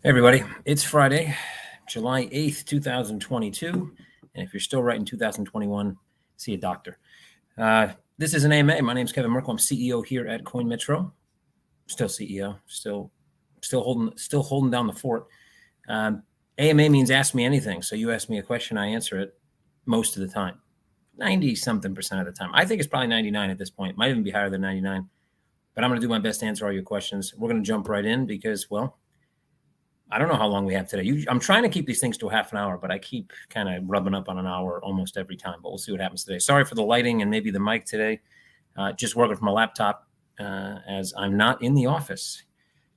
Hey everybody, it's Friday, July 8th, 2022. And if you're still writing 2021, see a doctor. This is an AMA. My name is Kevin Murcko. I'm CEO here at CoinMetro. Still CEO, still holding down the fort. AMA means ask me anything. So you ask me a question, I answer it most of the time. 90-something% of the time. I think it's probably 99 at this point. Might even be higher than 99. But I'm going to do my best to answer all your questions. We're going to jump right in because, well, I don't know how long we have today. I'm trying to keep these things to half an hour, but I keep kind of rubbing up on an hour almost every time. But we'll see what happens today. Sorry for the lighting and maybe the mic today. Just working from a laptop as I'm not in the office.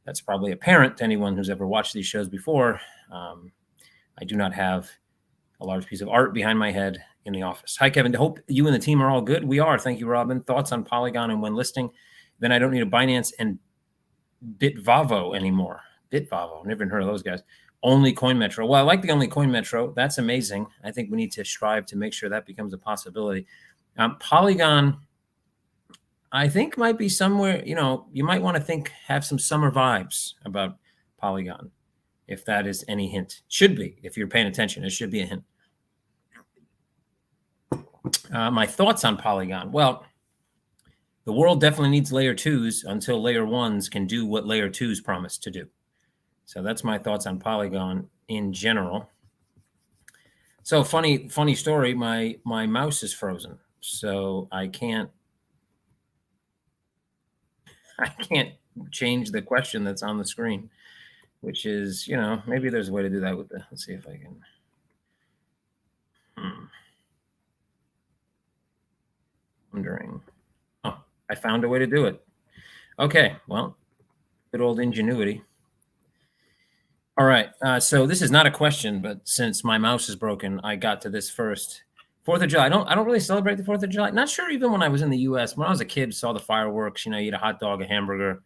That's probably apparent to anyone who's ever watched these shows before. I do not have a large piece of art behind my head in the office. Hi, Kevin. Hope you and the team are all good. We are. Thank you, Robin. Thoughts on Polygon and when listing? Then I don't need a Binance and Bitvavo anymore. Bitvavo, never even heard of those guys. Only CoinMetro. Well, I like the only CoinMetro. That's amazing. I think we need to strive to make sure that becomes a possibility. Polygon, I think might be somewhere, you might want to have some summer vibes about Polygon, if that is any hint. Should be, if you're paying attention, it should be a hint. My thoughts on Polygon. Well, the world definitely needs layer 2s until layer 1s can do what layer 2s promise to do. So that's my thoughts on Polygon in general. So funny story. My mouse is frozen, so I can't change the question that's on the screen, which is, maybe there's a way to do that with the. Let's see if I can. Wondering. Oh, I found a way to do it. Okay, well, good old ingenuity. All right, so this is not a question, but since my mouse is broken, I got to this first. 4th of July. I don't really celebrate the 4th of July. Not sure even when I was in the U.S. When I was a kid, saw the fireworks. You eat a hot dog, a hamburger.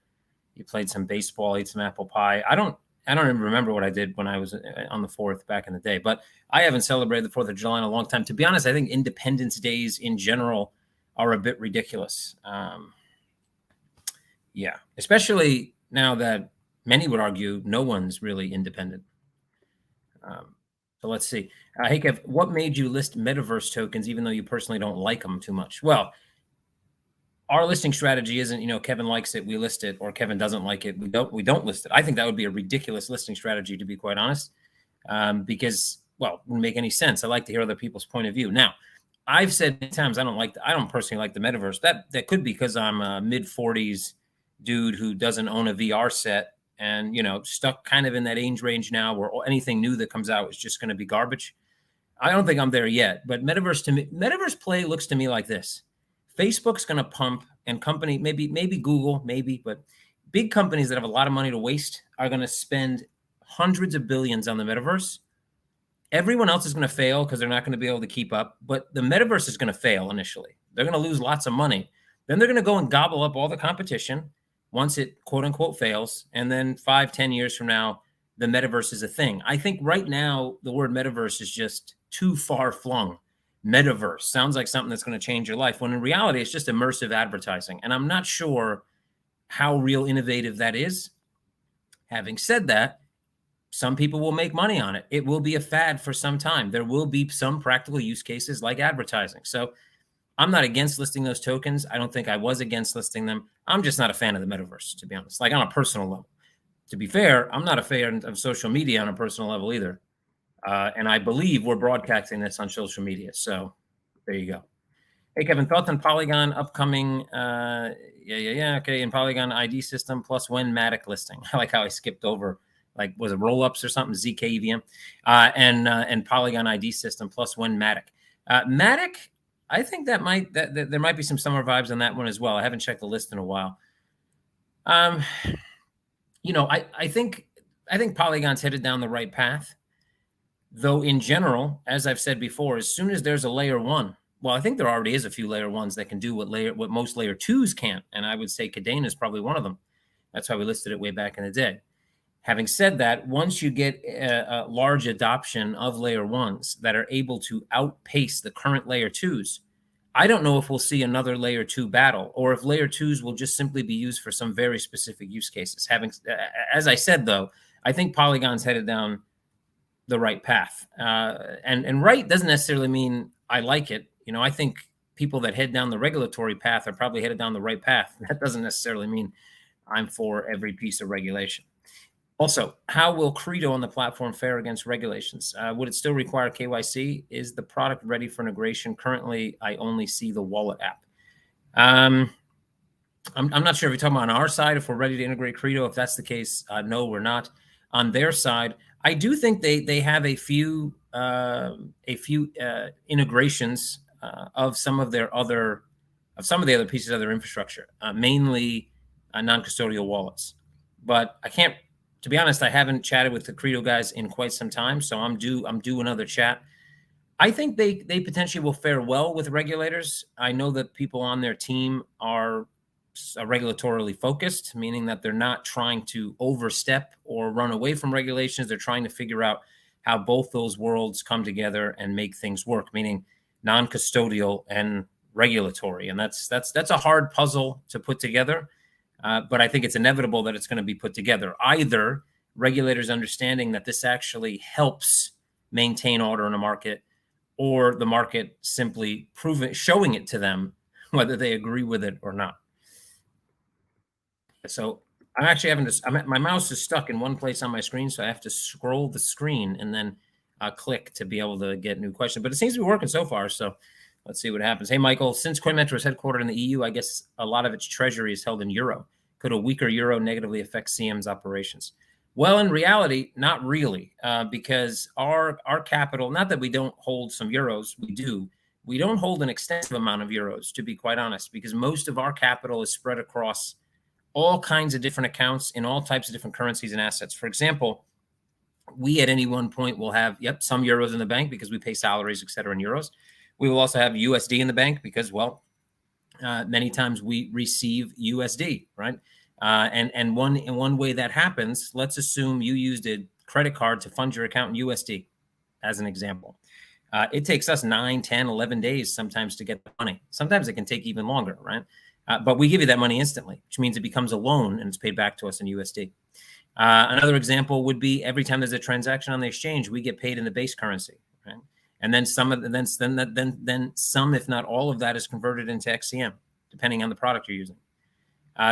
You played some baseball, ate some apple pie. I don't even remember what I did when I was on the 4th back in the day. But I haven't celebrated the 4th of July in a long time. To be honest, I think Independence Days in general are a bit ridiculous. Yeah, especially now that many would argue no one's really independent. So let's see. Hey, Kev, what made you list Metaverse tokens even though you personally don't like them too much? Well, our listing strategy isn't, Kevin likes it, we list it, or Kevin doesn't like it, we don't list it. I think that would be a ridiculous listing strategy, to be quite honest, because, well, it wouldn't make any sense. I like to hear other people's point of view. Now, I've said many times I don't personally like the Metaverse. That could be because I'm a mid-40s dude who doesn't own a VR set and, stuck kind of in that age range now where anything new that comes out is just going to be garbage. I don't think I'm there yet, but Metaverse play looks to me like this. Facebook's going to pump, and company, maybe Google, but big companies that have a lot of money to waste are going to spend hundreds of billions on the Metaverse. Everyone else is going to fail because they're not going to be able to keep up, but the Metaverse is going to fail initially. They're going to lose lots of money. Then they're going to go and gobble up all the competition once it quote unquote fails. And then 5-10 years from now, the Metaverse is a thing. I think right now the word Metaverse is just too far flung. Metaverse sounds like something that's going to change your life, when in reality, it's just immersive advertising. And I'm not sure how real innovative that is. Having said that, some people will make money on it. It will be a fad for some time. There will be some practical use cases like advertising. So I'm not against listing those tokens. I don't think I was against listing them. I'm just not a fan of the Metaverse, to be honest, like on a personal level. To be fair, I'm not a fan of social media on a personal level either. And I believe we're broadcasting this on social media. So there you go. Hey, Kevin, thoughts on Polygon upcoming? Okay, in Polygon ID system plus when Matic listing. I like how I skipped over, was it roll-ups or something? ZK EVM and Polygon ID system plus when Matic. Matic, I think there might be some summer vibes on that one as well. I haven't checked the list in a while. I think Polygon's headed down the right path. Though in general, as I've said before, as soon as there's a layer 1, well, I think there already is a few layer 1s that can do what most layer 2s can't. And I would say Cadena is probably one of them. That's why we listed it way back in the day. Having said that, once you get a large adoption of layer 1s that are able to outpace the current layer 2s, I don't know if we'll see another layer 2 battle, or if layer 2s will just simply be used for some very specific use cases. As I said, though, I think Polygon's headed down the right path. And right doesn't necessarily mean I like it. I think people that head down the regulatory path are probably headed down the right path. That doesn't necessarily mean I'm for every piece of regulation. Also, how will Credo on the platform fare against regulations? Would it still require KYC? Is the product ready for integration? Currently, I only see the wallet app. I'm not sure if you're talking about on our side, if we're ready to integrate Credo. If that's the case, no, we're not. On their side, I do think they have a few integrations of some of the other pieces of their infrastructure, mainly non-custodial wallets. But I can't, to be honest, I haven't chatted with the Credo guys in quite some time, so I'm due another chat. I think they potentially will fare well with regulators. I know that people on their team are regulatorily focused, meaning that they're not trying to overstep or run away from regulations. They're trying to figure out how both those worlds come together and make things work, meaning non-custodial and regulatory. And that's a hard puzzle to put together. But I think it's inevitable that it's going to be put together. Either regulators understanding that this actually helps maintain order in a market, or the market simply showing it to them, whether they agree with it or not. So I'm actually having to, my mouse is stuck in one place on my screen, so I have to scroll the screen and then click to be able to get new questions. But it seems to be working so far, so let's see what happens. Hey, Michael, since CoinMetro is headquartered in the EU, I guess a lot of its treasury is held in euro. Could a weaker euro negatively affect CM's operations? Well, in reality, not really, because our capital, not that we don't hold some euros, we do. We don't hold an extensive amount of euros, to be quite honest, because most of our capital is spread across all kinds of different accounts in all types of different currencies and assets. For example, we at any one point will have, some euros in the bank because we pay salaries, et cetera, in euros. We will also have USD in the bank because, many times we receive USD, right? And one way that happens, let's assume you used a credit card to fund your account in USD, as an example. It takes us 9, 10, 11 days sometimes to get the money. Sometimes it can take even longer, right? But we give you that money instantly, which means it becomes a loan and it's paid back to us in USD. Another example would be every time there's a transaction on the exchange, we get paid in the base currency, right? And then some, if not all of that, is converted into XCM, depending on the product you're using.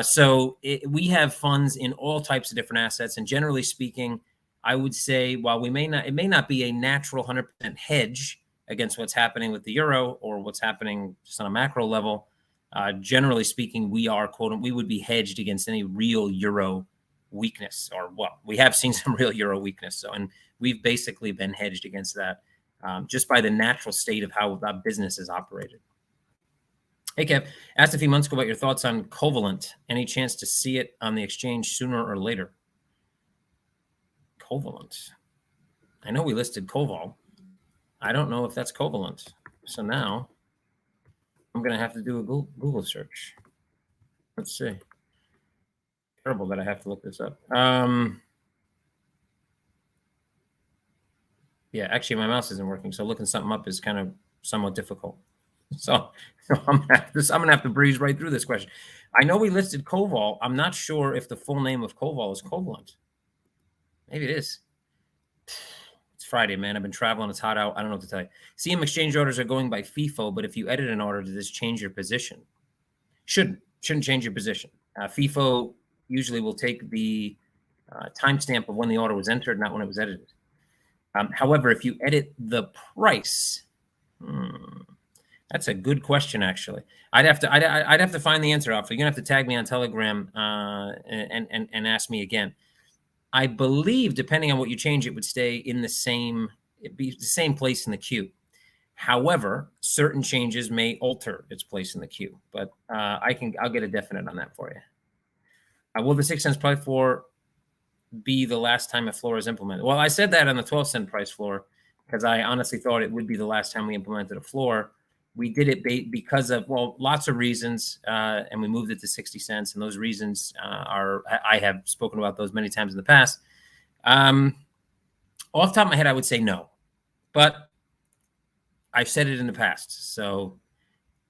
So we have funds in all types of different assets, and generally speaking, I would say while it may not be a natural 100% hedge against what's happening with the euro or what's happening just on a macro level, generally speaking, we would be hedged against any real euro weakness, or we have seen some real euro weakness. So, and we've basically been hedged against that just by the natural state of how that business is operated. Hey, Kev, asked a few months ago about your thoughts on Covalent. Any chance to see it on the exchange sooner or later? Covalent. I know we listed Coval. I don't know if that's Covalent. So now I'm going to have to do a Google search. Let's see. Terrible that I have to look this up. Yeah, actually, my mouse isn't working, so looking something up is kind of somewhat difficult. So I'm gonna have to breeze right through this question. I know we listed Coval. I'm not sure if the full name of Coval is Covalent. Maybe it is. It's Friday, man. I've been traveling. It's hot out. I don't know what to tell you. CM exchange orders are going by FIFO, but if you edit an order, does this change your position? Shouldn't change your position. FIFO usually will take the timestamp of when the order was entered, not when it was edited. However, if you edit the price, that's a good question. Actually, I'd have to find the answer out for you. You're gonna have to tag me on Telegram and ask me again. I believe, depending on what you change, it would stay in it'd be the same place in the queue. However, certain changes may alter its place in the queue, but I'll get a definite on that for you. Will the 6 cents price floor be the last time a floor is implemented? Well, I said that on the 12-cent price floor because I honestly thought it would be the last time we implemented a floor. We did it because of, lots of reasons, and we moved it to 60 cents. And those reasons I have spoken about those many times in the past. Off the top of my head, I would say no, but I've said it in the past. So,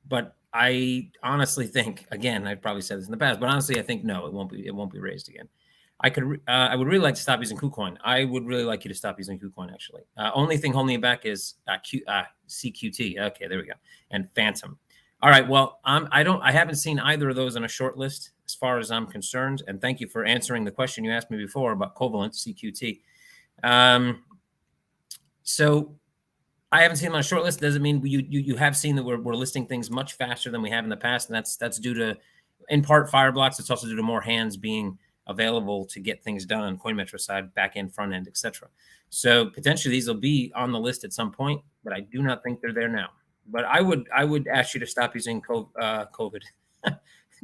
but I honestly think, again, I've probably said this in the past, but honestly, I think no, it won't be raised again. I would really like to stop using KuCoin. I would really like you to stop using KuCoin, actually. Only thing holding you back is CQT. Okay, there we go. And Phantom. All right. Well, I haven't seen either of those on a short list as far as I'm concerned. And thank you for answering the question you asked me before about Covalent CQT. So I haven't seen them on a short list. Doesn't mean you have seen that we're listing things much faster than we have in the past, and that's due to, in part, Fireblocks. It's also due to more hands being available to get things done on CoinMetro side, back end, front end, etc. So potentially these will be on the list at some point, but I do not think they're there now. But I would ask you to stop using COVID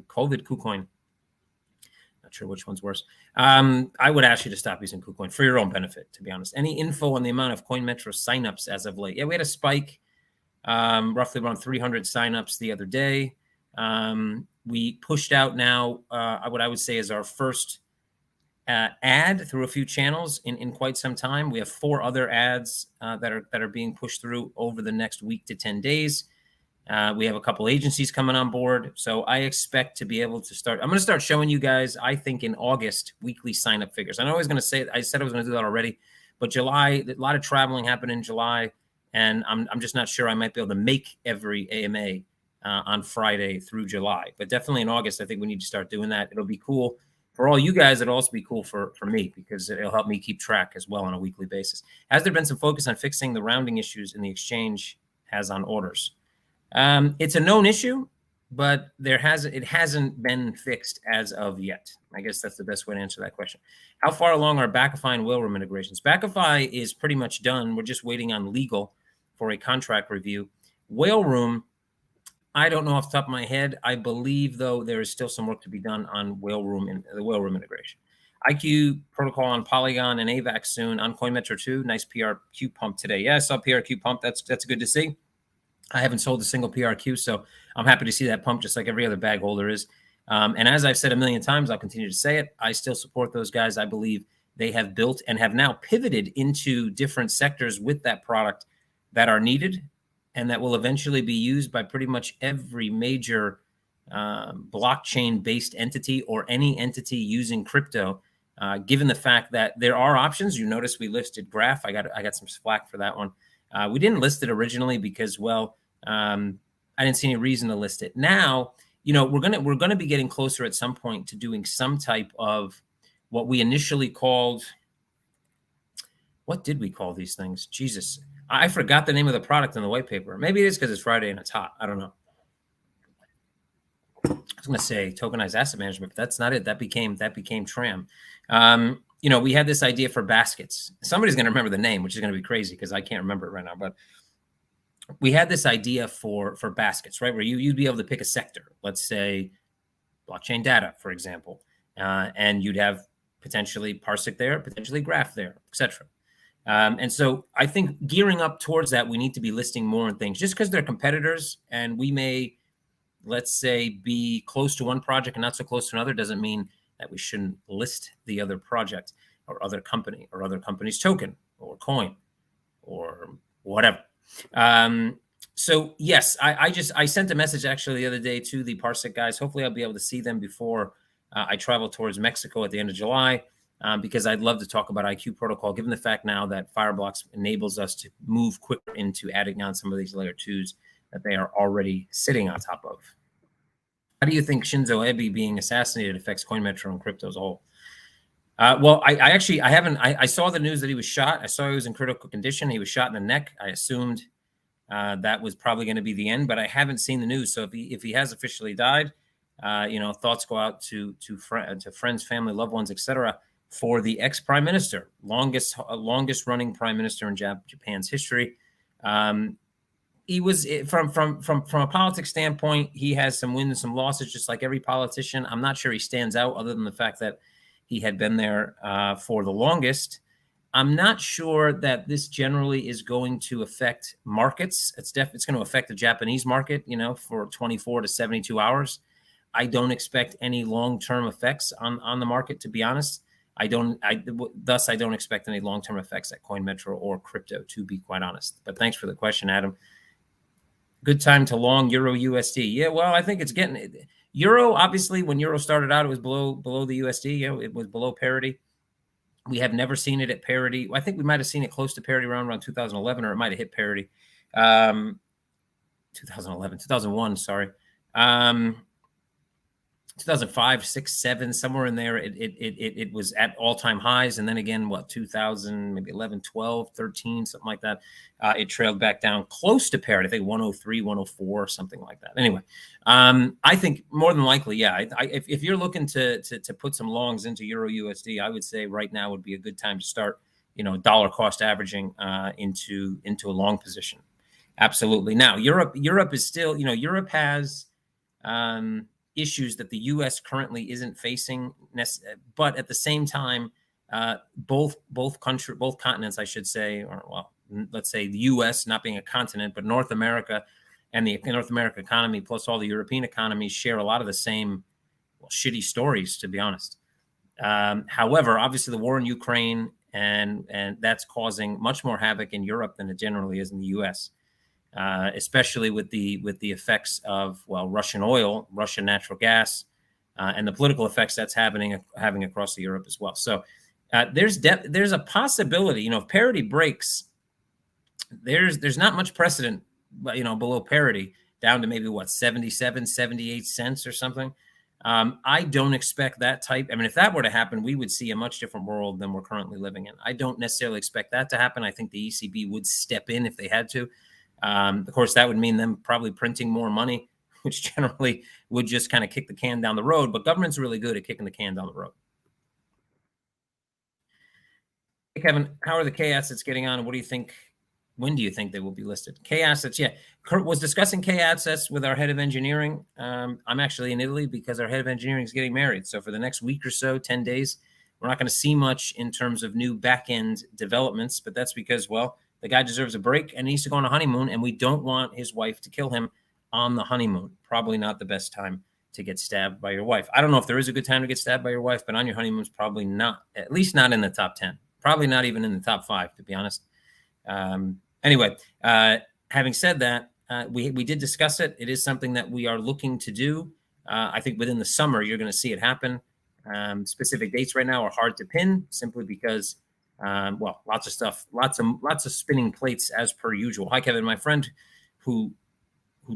KuCoin. Not sure which one's worse. I would ask you to stop using KuCoin for your own benefit, to be honest. Any info on the amount of CoinMetro signups as of late? Yeah, we had a spike, roughly around 300 signups the other day. We pushed out now what I would say is our first ad through a few channels in quite some time. We have 4 other ads that are being pushed through over the next week to 10 days. We have a couple agencies coming on board. So I expect to be able to start. I'm going to start showing you guys, I think in August, weekly sign up figures. I know I was going to say, I said I was going to do that already, but July, a lot of traveling happened in July. And I'm just not sure I might be able to make every AMA on Friday through July. But definitely in August, I think we need to start doing that. It'll be cool for all you guys. It'll also be cool for me because it'll help me keep track as well on a weekly basis. Has there been some focus on fixing the rounding issues in the exchange has on orders? It's a known issue, but it hasn't been fixed as of yet. I guess that's the best way to answer that question. How far along are Backify and Whale Room integrations? Backify is pretty much done. We're just waiting on legal for a contract review. Whale Room, I don't know off the top of my head. I believe, though, there is still some work to be done on Whale Room and the Whale Room integration. IQ protocol on Polygon and AVAX soon on CoinMetro 2. Nice PRQ pump today. Yeah, I saw PRQ pump. That's good to see. I haven't sold a single PRQ, so I'm happy to see that pump just like every other bag holder is. And as I've said a million times, I'll continue to say it. I still support those guys. I believe they have built and have now pivoted into different sectors with that product that are needed and that will eventually be used by pretty much every major blockchain-based entity or any entity using crypto, given the fact that there are options. You notice we listed Graph. I got some flack for that one. We didn't list it originally because, well, I didn't see any reason to list it. Now, we're gonna be getting closer at some point to doing some type of what we initially called. What did we call these things? Jesus, I forgot the name of the product in the white paper. Maybe it is because it's Friday and it's hot. I don't know. I was gonna say tokenized asset management, but that's not it. That became TRAM. We had this idea for baskets. Somebody's going to remember the name, which is going to be crazy because I can't remember it right now. But we had this idea for baskets, right, where you'd be able to pick a sector, let's say blockchain data, for example, and you'd have potentially Parsec there, potentially Graph there, etc. And so I think gearing up towards that, we need to be listing more and things just because they're competitors and we may, let's say, be close to one project and not so close to another doesn't mean that we shouldn't list the other project or other company or other company's token or coin or whatever. So yes, I sent a message actually the other day to the Parsec guys. Hopefully I'll be able to see them before I travel towards Mexico at the end of July, because I'd love to talk about IQ protocol, given the fact now that Fireblocks enables us to move quicker into adding on some of these layer 2s that they are already sitting on top of. How do you think Shinzo Abe being assassinated affects CoinMetro and crypto as a whole? Well, I saw the news that he was shot. I saw he was in critical condition. He was shot in the neck. I assumed that was probably going to be the end, but I haven't seen the news. So if he has officially died, thoughts go out to friends, family, loved ones, etc. for the ex-prime minister, longest running prime minister in Japan's history. He was from a politics standpoint, he has some wins and some losses, just like every politician. I'm not sure he stands out other than the fact that he had been there for the longest. I'm not sure that this generally is going to affect markets. It's going to affect the Japanese market, for 24 to 72 hours. I don't expect any long-term effects on the market, to be honest. Thus, I don't expect any long-term effects at CoinMetro or crypto, to be quite honest. But thanks for the question, Adam. Good time to long Euro USD. Yeah, well, I think it's getting Euro, obviously, when Euro started out, it was below the USD. It was below parity. We have never seen it at parity. I think we might have seen it close to parity around 2011, or it might have hit parity. 2011, 2001, sorry. 2005, 6, 7, somewhere in there, it was at all-time highs. And then again, 2000, maybe 11, 12, 13, something like that. It trailed back down close to parity, I think 103, 104, something like that. Anyway, I think more than likely, yeah, if you're looking to put some longs into Euro USD, I would say right now would be a good time to start, dollar cost averaging into a long position. Absolutely. Now, Europe is still, Europe has issues that the U.S. currently isn't facing, but at the same time, both continents, I should say, or well, let's say the U.S. not being a continent, but North America and the North American economy plus all the European economies share a lot of the same shitty stories, to be honest. However, obviously the war in Ukraine and that's causing much more havoc in Europe than it generally is in the U.S. Especially with the effects of Russian oil, Russian natural gas, and the political effects that's having across Europe as well. So there's a possibility, if parity breaks, there's not much precedent, below parity down to maybe 77, 78 cents or something. I don't expect that type. I mean, if that were to happen, we would see a much different world than we're currently living in. I don't necessarily expect that to happen. I think the ECB would step in if they had to. Of course, that would mean them probably printing more money, which generally would just kind of kick the can down the road. But government's really good at kicking the can down the road. Hey, Kevin, how are the K assets getting on? What do you think? When do you think they will be listed? K assets, yeah. Kurt was discussing K assets with our head of engineering. I'm actually in Italy because our head of engineering is getting married. So for the next week or so, 10 days, we're not going to see much in terms of new back-end developments. But that's because, the guy deserves a break and needs to go on a honeymoon, and we don't want his wife to kill him on the honeymoon. Probably not the best time to get stabbed by your wife. I don't know if there is a good time to get stabbed by your wife, but on your honeymoon is probably not, at least not in the top 10. Probably not even in the top 5, to be honest. Anyway, having said that, we did discuss it. It is something that we are looking to do. I think within the summer, you're going to see it happen. Specific dates right now are hard to pin simply because lots of stuff, lots of spinning plates as per usual. Hi, Kevin. My friend who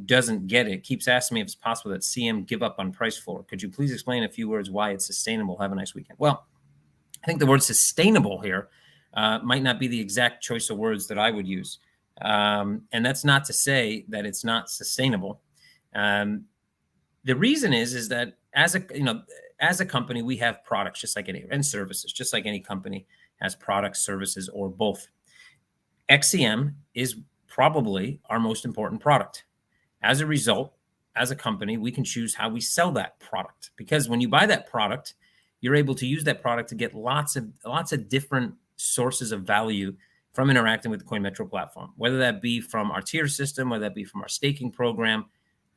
doesn't get it keeps asking me if it's possible that CM give up on price floor. Could you please explain a few words why it's sustainable? Have a nice weekend. Well, I think the word sustainable here might not be the exact choice of words that I would use. And that's not to say that it's not sustainable. The reason is that as a company, we have products just like any, and services, just like any company has products, services, or both. XCM is probably our most important product. As a result, as a company, we can choose how we sell that product, because when you buy that product, you're able to use that product to get lots of different sources of value from interacting with the CoinMetro platform, whether that be from our tier system, whether that be from our staking program,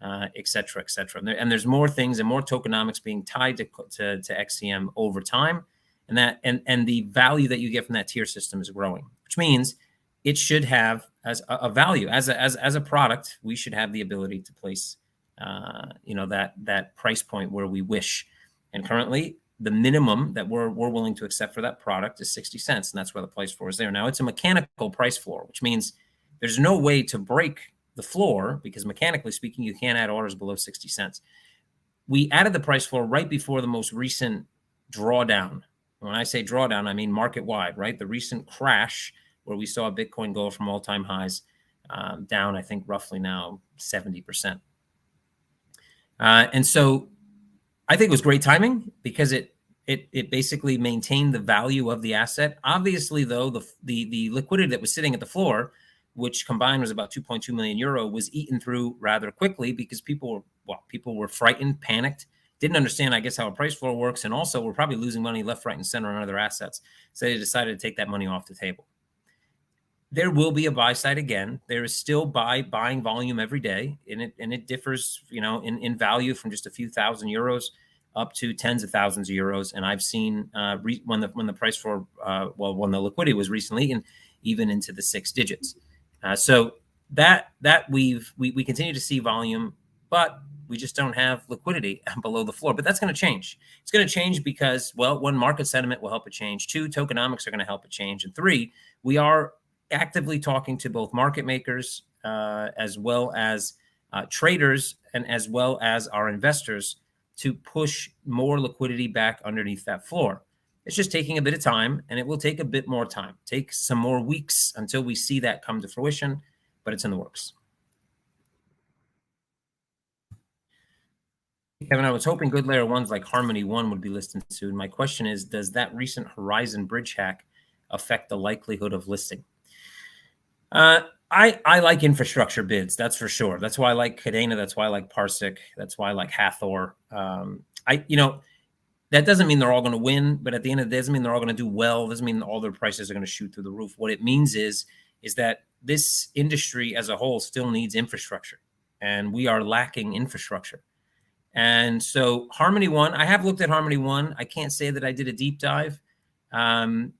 et cetera, et cetera. And there's more things and more tokenomics being tied to XCM over time. And the value that you get from that tier system is growing, which means it should have as a value as a product. We should have the ability to place, that price point where we wish. And currently, the minimum that we're willing to accept for that product is 60 cents, and that's where the price floor is there. Now, it's a mechanical price floor, which means there's no way to break the floor because mechanically speaking, you can't add orders below 60 cents. We added the price floor right before the most recent drawdown. When I say drawdown, I mean market-wide, right? The recent crash where we saw Bitcoin go from all-time highs down, I think, roughly now 70%. And so I think it was great timing because it basically maintained the value of the asset. Obviously, though, the liquidity that was sitting at the floor, which combined was about 2.2 million euro, was eaten through rather quickly because people were frightened, panicked, didn't understand, I guess, how a price floor works, and also were probably losing money left, right, and center on other assets. So they decided to take that money off the table. There will be a buy side again. There is still buying volume every day, and it differs, in value from just a few thousand euros up to tens of thousands of euros. And I've seen when the price floor, when the liquidity was recently, and even into the 6 digits. So that we continue to see volume but we just don't have liquidity below the floor. But that's going to change. It's going to change because, well, one, market sentiment will help it change. Two, tokenomics are going to help it change. And three, we are actively talking to both market makers as well as traders and as well as our investors to push more liquidity back underneath that floor. It's just taking a bit of time, and it will take a bit more time. Take some more weeks until we see that come to fruition, but it's in the works. Kevin, I was hoping good layer ones like Harmony One would be listed soon. My question is, does that recent Horizon bridge hack affect the likelihood of listing? I like infrastructure bids, that's for sure. That's why I like Cadena. That's why I like Parsec. That's why I like Hathor. That doesn't mean they're all going to win, but at the end of the day, it doesn't mean they're all going to do well. It doesn't mean all their prices are going to shoot through the roof. What it means is that this industry as a whole still needs infrastructure, and we are lacking infrastructure. And so Harmony One, I have looked at Harmony One. I can't say that I did a deep dive. The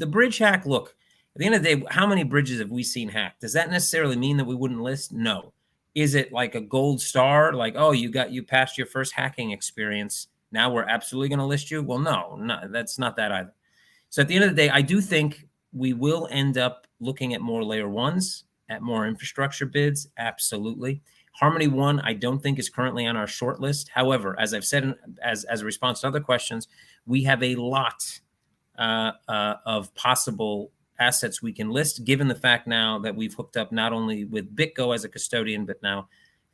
bridge hack, look, at the end of the day, how many bridges have we seen hacked? Does that necessarily mean that we wouldn't list? No. Is it like a gold star? Like, oh, you passed your first hacking experience, now we're absolutely going to list you? Well, no, that's not that either. So at the end of the day, I do think we will end up looking at more layer ones, at more infrastructure bids. Absolutely. Harmony One, I don't think is currently on our short list. However, as I've said, as a response to other questions, we have a lot of possible assets we can list, given the fact now that we've hooked up not only with BitGo as a custodian, but now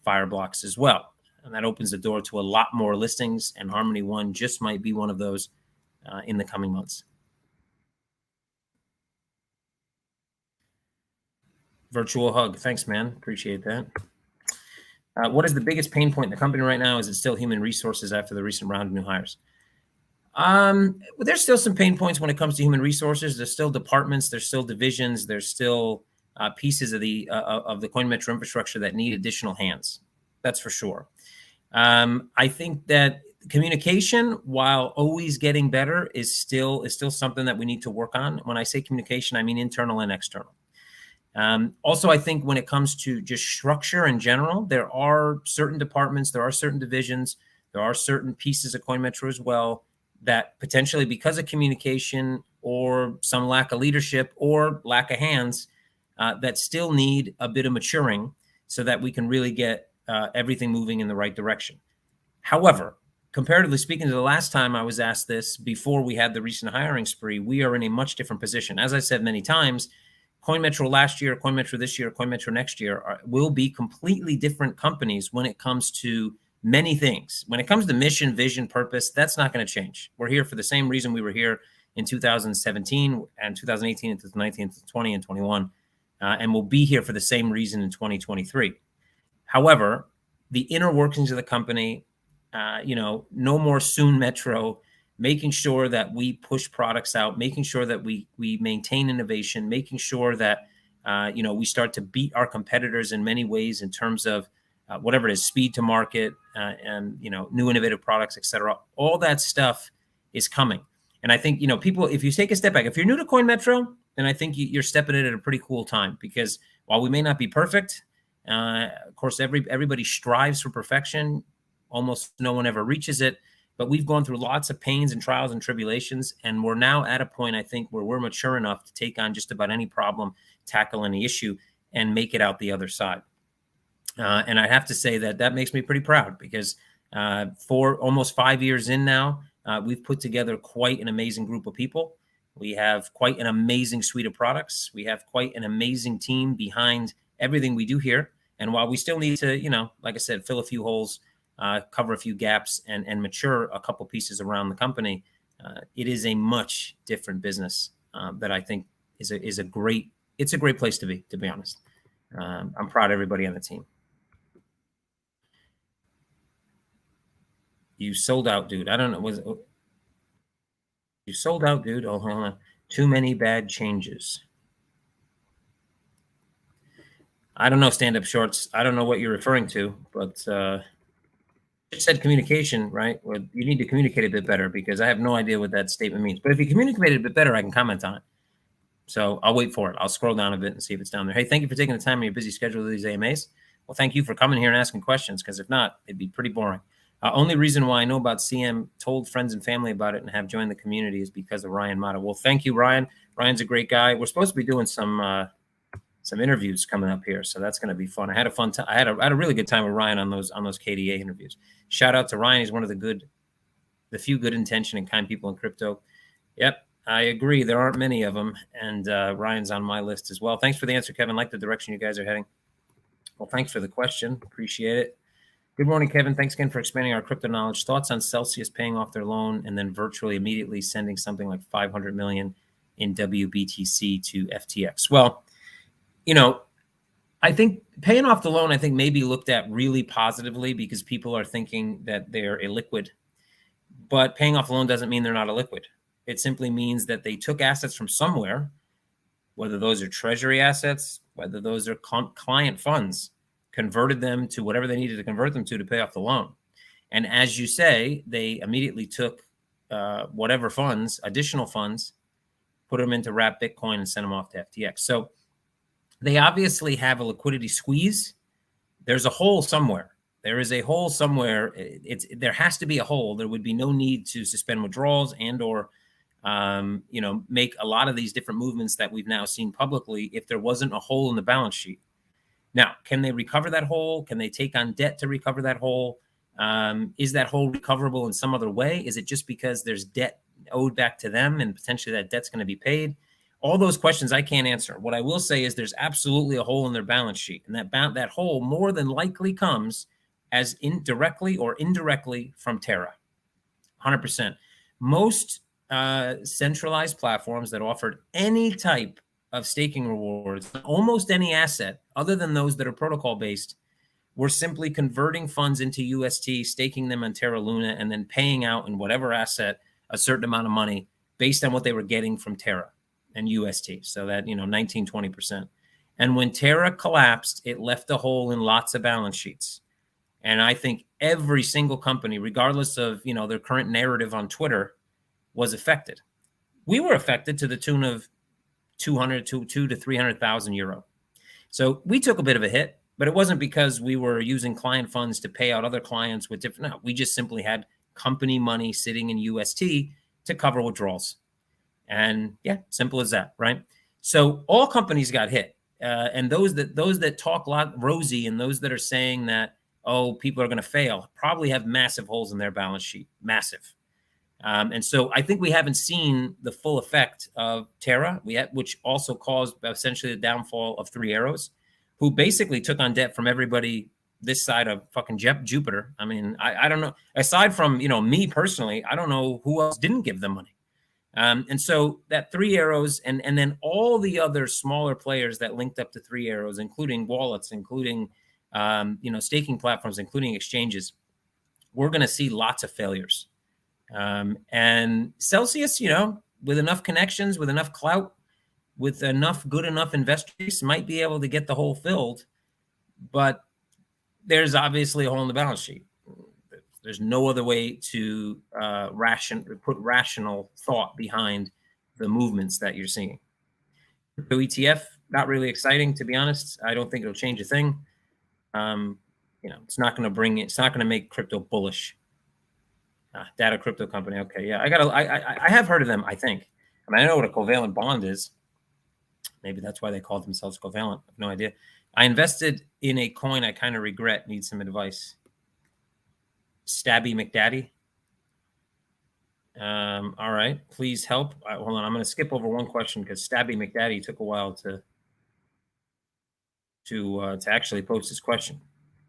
Fireblocks as well. And that opens the door to a lot more listings, and Harmony One just might be one of those in the coming months. Virtual hug. Thanks, man. Appreciate that. What is the biggest pain point in the company right now? Is it still human resources after the recent round of new hires? There's still some pain points when it comes to human resources. There's still departments, there's still divisions, there's still pieces of the CoinMetro infrastructure that need additional hands. That's for sure. I think that communication, while always getting better, is still something that we need to work on. When I say communication, I mean internal and external. Also, I think when it comes to just structure in general, there are certain departments, there are certain divisions, there are certain pieces of CoinMetro as well that potentially, because of communication or some lack of leadership or lack of hands, that still need a bit of maturing so that we can really get everything moving in the right direction. However, comparatively speaking to the last time I was asked this before we had the recent hiring spree, we are in a much different position. As I said many times, CoinMetro last year, CoinMetro this year, CoinMetro next year will be completely different companies when it comes to many things. When it comes to mission, vision, purpose, that's not going to change. We're here for the same reason we were here in 2017 and 2018 and 2019 and 2020 and 21, and we'll be here for the same reason in 2023. However, the inner workings of the company, no more soon Metro, making sure that we push products out, making sure that we maintain innovation, making sure that we start to beat our competitors in many ways in terms of whatever it is, speed to market, and new innovative products, et cetera. All that stuff is coming. And I think people, if you take a step back, if you're new to CoinMetro, then I think you're stepping in at a pretty cool time, because while we may not be perfect, of course, everybody strives for perfection. Almost no one ever reaches it. But we've gone through lots of pains and trials and tribulations, and we're now at a point, I think, where we're mature enough to take on just about any problem, tackle any issue, and make it out the other side. And I have to say that makes me pretty proud, because for almost 5 years in now, we've put together quite an amazing group of people. We have quite an amazing suite of products. We have quite an amazing team behind everything we do here. And while we still need to, like I said, fill a few holes, cover a few gaps, and mature a couple pieces around the company, it is a much different business that I think is a great place to be honest. I'm proud of everybody on the team. You sold out, dude. I don't know. You sold out, dude? Oh, hold on. Too many bad changes. I don't know, stand-up shorts. I don't know what you're referring to, but you said communication, right? Well, you need to communicate a bit better, because I have no idea what that statement means. But if you communicate a bit better, I can comment on it. So I'll wait for it. I'll scroll down a bit and see if it's down there. Hey, thank you for taking the time in your busy schedule of these AMAs. Well, thank you for coming here and asking questions, because if not, it'd be pretty boring. Only reason why I know about CM, told friends and family about it, and have joined the community is because of Ryan Mata. Well, thank you, Ryan. Ryan's a great guy. We're supposed to be doing some interviews coming up here, so that's going to be fun. I had a fun time. I had a really good time with Ryan on those KDA interviews. Shout out to Ryan. He's one of the few good intention and kind people in crypto. Yep, I agree. There aren't many of them, and Ryan's on my list as well. Thanks for the answer, Kevin. Like the direction you guys are heading. Well, thanks for the question. Appreciate it. Good morning, Kevin. Thanks again for expanding our crypto knowledge. Thoughts on Celsius paying off their loan and then virtually immediately sending something like 500 million in WBTC to FTX? Well, I think paying off the loan, I think, may be looked at really positively because people are thinking that they're illiquid. But paying off the loan doesn't mean they're not illiquid. It simply means that they took assets from somewhere, whether those are treasury assets, whether those are client funds, converted them to whatever they needed to convert them to pay off the loan. And as you say, they immediately took whatever funds, additional funds, put them into wrap Bitcoin and sent them off to FTX. So they obviously have a liquidity squeeze. There's a hole somewhere. There is a hole somewhere. There has to be a hole. There would be no need to suspend withdrawals and or make a lot of these different movements that we've now seen publicly if there wasn't a hole in the balance sheet. Now, can they recover that hole? Can they take on debt to recover that hole? Is that hole recoverable in some other way? Is it just because there's debt owed back to them and potentially that debt's going to be paid? All those questions I can't answer. What I will say is there's absolutely a hole in their balance sheet, and that hole more than likely comes as directly or indirectly from Terra. 100%. Most centralized platforms that offered any type of staking rewards, almost any asset other than those that are protocol based, were simply converting funds into UST, staking them on Terra Luna, and then paying out in whatever asset a certain amount of money based on what they were getting from Terra and UST. So that, 19-20%. And when Terra collapsed, it left a hole in lots of balance sheets. And I think every single company, regardless of, their current narrative on Twitter, was affected. We were affected to the tune of 200 to 300,000 euro. So we took a bit of a hit, but it wasn't because we were using client funds to pay out other clients with different. No, we just simply had company money sitting in UST to cover withdrawals. And yeah, simple as that, right? So all companies got hit. And those that talk a lot rosy and those that are saying that, oh, people are going to fail, probably have massive holes in their balance sheet, massive. And so I think we haven't seen the full effect of Terra, which also caused essentially the downfall of Three Arrows, who basically took on debt from everybody this side of fucking Jupiter. I mean, I don't know. Aside from, me personally, I don't know who else didn't give them money. And so that Three Arrows and then all the other smaller players that linked up to Three Arrows, including wallets, including, staking platforms, including exchanges, we're going to see lots of failures. And Celsius, with enough connections, with enough clout, with good enough investors, might be able to get the hole filled. But there's obviously a hole in the balance sheet. There's no other way to put rational thought behind the movements that you're seeing. The ETF, not really exciting, to be honest. I don't think it'll change a thing. It's not going to make crypto bullish. Data crypto company. Okay, yeah, I have heard of them. I think. I know what a covalent bond is. Maybe that's why they called themselves covalent. I have no idea. I invested in a coin I kind of regret. Need some advice. Stabby McDaddy. All right, please help. Hold on, I'm going to skip over one question because Stabby McDaddy took a while to actually post his question.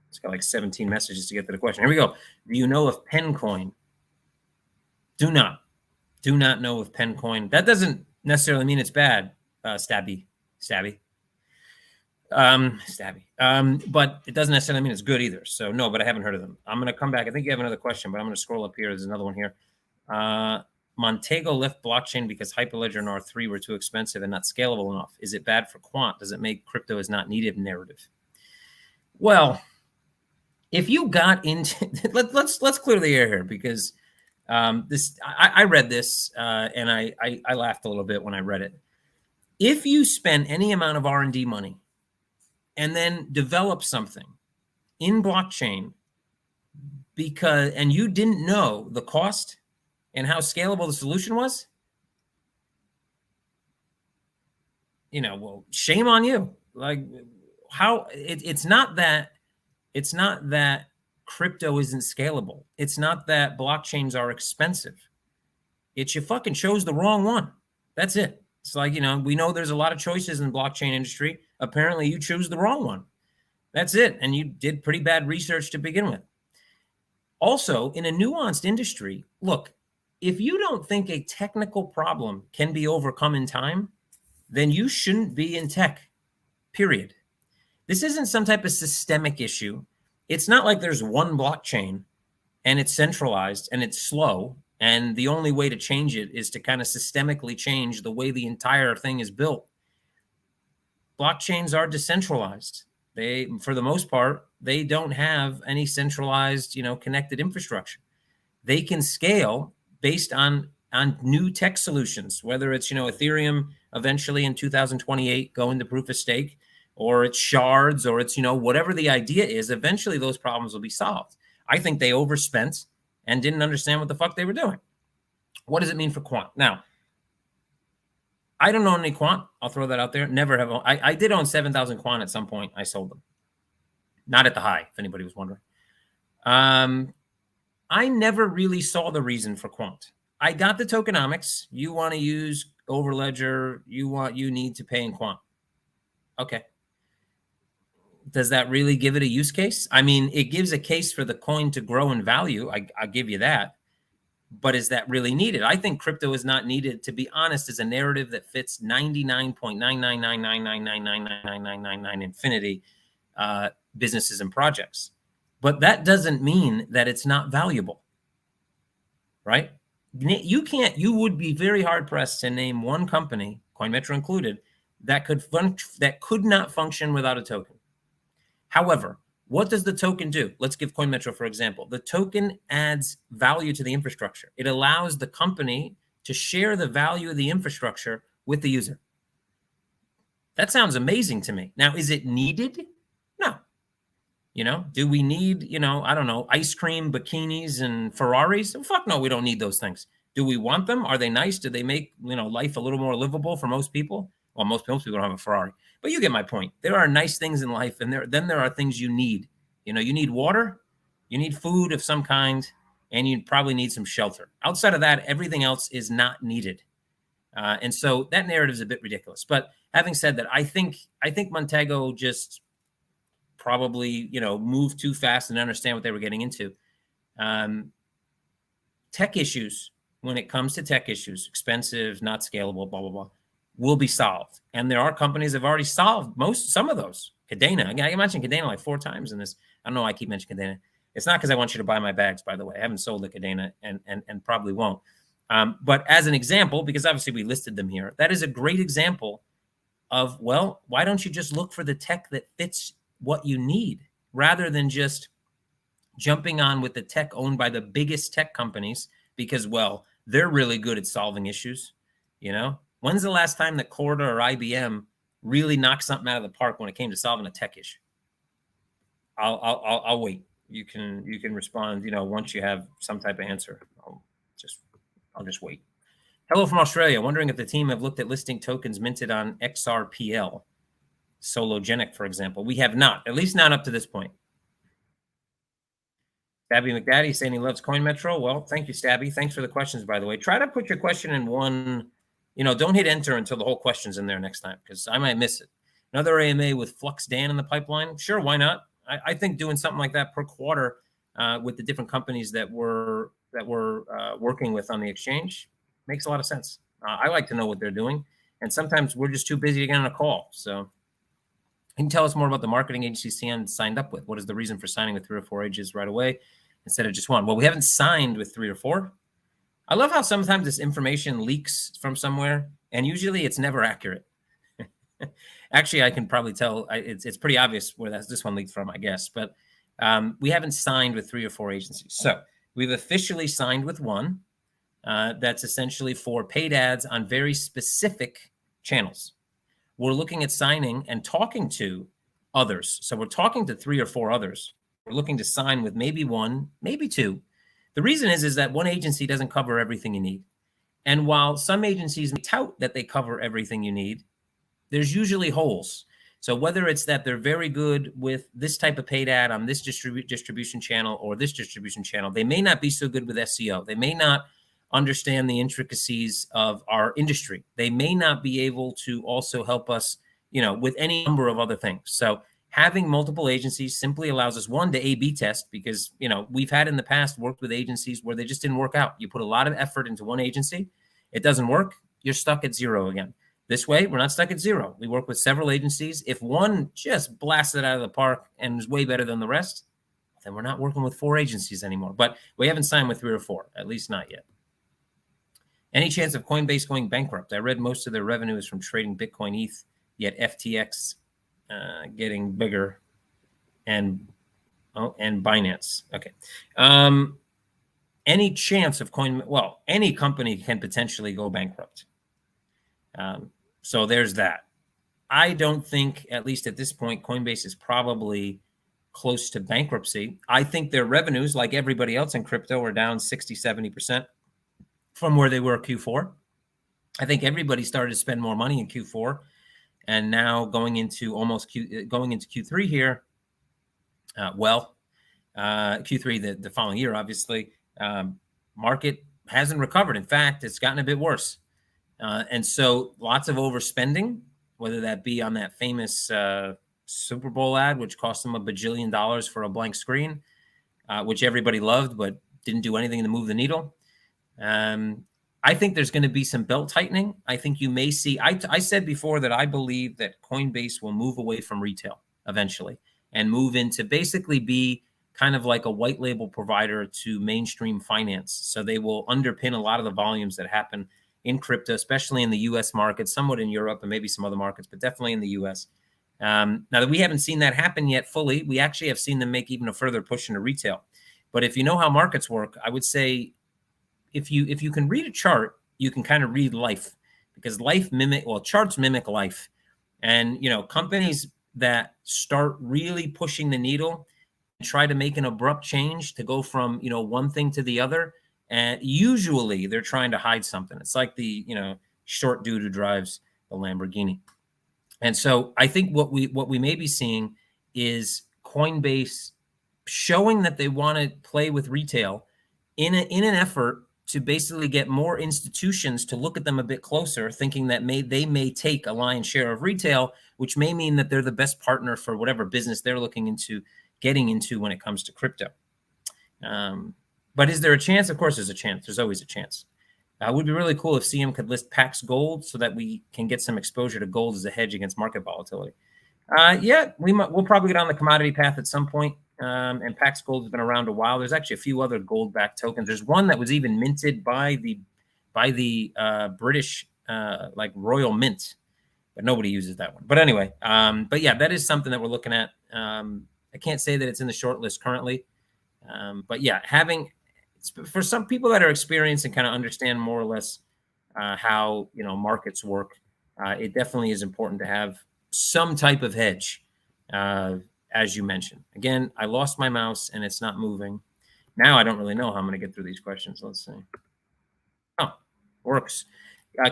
It's got like 17 messages to get to the question. Here we go. Do you know of Pencoin? Do not know of Pencoin. That doesn't necessarily mean it's bad. Stabby. But it doesn't necessarily mean it's good either. So no, but I haven't heard of them. I'm going to come back. I think you have another question, but I'm going to scroll up here. There's another one here. Montego left blockchain because Hyperledger and R3 were too expensive and not scalable enough. Is it bad for Quant? Does it make crypto is not needed narrative? Well, if you got into let's clear the air here because I read this and I laughed a little bit when I read it. If you spend any amount of R&D money and then develop something in blockchain and you didn't know the cost and how scalable the solution was, well, shame on you. Like, how it's not that crypto isn't scalable. It's not that blockchains are expensive. It's you fucking chose the wrong one. That's it. It's like, we know there's a lot of choices in the blockchain industry. Apparently you chose the wrong one. That's it. And you did pretty bad research to begin with. Also, in a nuanced industry, look, if you don't think a technical problem can be overcome in time, then you shouldn't be in tech, period. This isn't some type of systemic issue. It's not like there's one blockchain and it's centralized and it's slow, and the only way to change it is to kind of systemically change the way the entire thing is built. Blockchains are decentralized. They, for the most part, they don't have any centralized, connected infrastructure. They can scale based on new tech solutions, whether it's, Ethereum eventually in 2028 going to proof of stake, or it's shards, or it's, whatever the idea is, eventually those problems will be solved. I think they overspent and didn't understand what the fuck they were doing. What does it mean for Quant? Now, I don't own any Quant. I'll throw that out there. Never have. I did own 7,000 Quant at some point. I sold them. Not at the high, if anybody was wondering. I never really saw the reason for Quant. I got the tokenomics. You want to use Overledger. You need to pay in Quant. Okay. Does that really give it a use case? I mean, it gives a case for the coin to grow in value. I'll give you that. But is that really needed? I think crypto is not needed, to be honest, as a narrative that fits 99.99999999999 infinity businesses and projects. But that doesn't mean that it's not valuable, right? You would be very hard pressed to name one company, CoinMetro included, that could not function without a token. However, what does the token do? Let's give CoinMetro, for example. The token adds value to the infrastructure. It allows the company to share the value of the infrastructure with the user. That sounds amazing to me. Now, is it needed? No. Do we need, I don't know, ice cream, bikinis, and Ferraris? Fuck no, we don't need those things. Do we want them? Are they nice? Do they make, life a little more livable for most people? Well, most people don't have a Ferrari, but you get my point. There are nice things in life, and then there are things you need. You need water, you need food of some kind, and you probably need some shelter. Outside of that, everything else is not needed. And so that narrative is a bit ridiculous. But having said that, I think Montego just probably, moved too fast and understand what they were getting into. Tech issues, when it comes to tech issues, expensive, not scalable, blah, blah, blah, will be solved. And there are companies that have already solved some of those. Cadena, I mentioned Cadena like 4 times in this. I don't know why I keep mentioning Cadena. It's not because I want you to buy my bags, by the way. I haven't sold the Cadena and probably won't. But as an example, because obviously we listed them here, that is a great example of, well, why don't you just look for the tech that fits what you need rather than just jumping on with the tech owned by the biggest tech companies because, well, they're really good at solving issues. When's the last time that Corda or IBM really knocked something out of the park when it came to solving a tech issue? I'll wait. You can respond, once you have some type of answer. I'll just wait. Hello from Australia. Wondering if the team have looked at listing tokens minted on XRPL, Sologenic, for example. We have not, at least not up to this point. Stabby McDaddy saying he loves CoinMetro. Well, thank you, Stabby. Thanks for the questions, by the way. Try to put your question in one. Don't hit enter until the whole question's in there next time, because I might miss it. Another AMA with Flux Dan in the pipeline. Sure, why not? I think doing something like that per quarter with the different companies that we're working with on the exchange makes a lot of sense. I like to know what they're doing, and sometimes we're just too busy to get on a call. So you can tell us more about the marketing agency CN signed up with. What is the reason for signing with 3 or 4 agents right away instead of just one? Well, we haven't signed with 3 or 4. I love how sometimes this information leaks from somewhere, and usually it's never accurate. Actually, I can probably tell. It's pretty obvious where this one leaked from, I guess. But we haven't signed with 3 or 4 agencies. So we've officially signed with one that's essentially for paid ads on very specific channels. We're looking at signing and talking to others. So we're talking to 3 or 4 others We're looking to sign with maybe one, maybe two. The reason is that one agency doesn't cover everything you need. And while some agencies may tout that they cover everything you need, there's usually holes. So whether it's that they're very good with this type of paid ad on this distribution channel or this distribution channel, they may not be so good with SEO. They may not understand the intricacies of our industry. They may not be able to also help us, with any number of other things. So having multiple agencies simply allows us, one, to A/B test, because, we've had in the past worked with agencies where they just didn't work out. You put a lot of effort into one agency, it doesn't work, you're stuck at zero again. This way, we're not stuck at zero. We work with several agencies. If one just blasts it out of the park and is way better than the rest, then we're not working with 4 agencies anymore. But we haven't signed with 3 or 4, at least not yet. Any chance of Coinbase going bankrupt? I read most of their revenue is from trading Bitcoin ETH, yet FTX getting bigger, and Binance. Okay. Any chance of well, any company can potentially go bankrupt. So there's that. I don't think, at least at this point, Coinbase is probably close to bankruptcy. I think their revenues, like everybody else in crypto, are down 60, 70% from where they were Q4. I think everybody started to spend more money in Q4, and now going into Q3 here. Q3 the following year, obviously, market hasn't recovered. In fact, it's gotten a bit worse. And so lots of overspending, whether that be on that famous Super Bowl ad, which cost them $1 bajillion for a blank screen, which everybody loved, but didn't do anything to move the needle. I think there's going to be some belt tightening. I think you may see, I said before that I believe that Coinbase will move away from retail eventually and move into basically be kind of like a white label provider to mainstream finance. So they will underpin a lot of the volumes that happen in crypto, especially in the U.S. market, somewhat in Europe and maybe some other markets, but definitely in the U.S. Now that we haven't seen that happen yet fully, we actually have seen them make even a further push into retail. But if you know how markets work, I would say if you can read a chart, you can kind of read life, because charts mimic life. And, companies that start really pushing the needle and try to make an abrupt change to go from, one thing to the other, and usually they're trying to hide something. It's like the, short dude who drives the Lamborghini. And so I think what we may be seeing is Coinbase showing that they want to play with retail in an effort to basically get more institutions to look at them a bit closer, thinking that they may take a lion's share of retail, which may mean that they're the best partner for whatever business they're looking into getting into when it comes to crypto. But is there a chance? Of course, there's a chance. There's always a chance. It would be really cool if CM could list Pax Gold so that we can get some exposure to gold as a hedge against market volatility. Yeah, we'll probably get on the commodity path at some point. And Pax Gold has been around a while. There's actually a few other gold-backed tokens. There's one that was even minted by the British like Royal Mint, but nobody uses that one. But anyway, but yeah, that is something that we're looking at. I can't say that it's in the short list currently, but yeah, for some people that are experienced and kind of understand more or less how markets work, it definitely is important to have some type of hedge. As you mentioned. Again, I lost my mouse and it's not moving. Now I don't really know how I'm going to get through these questions. Let's see. Oh, works.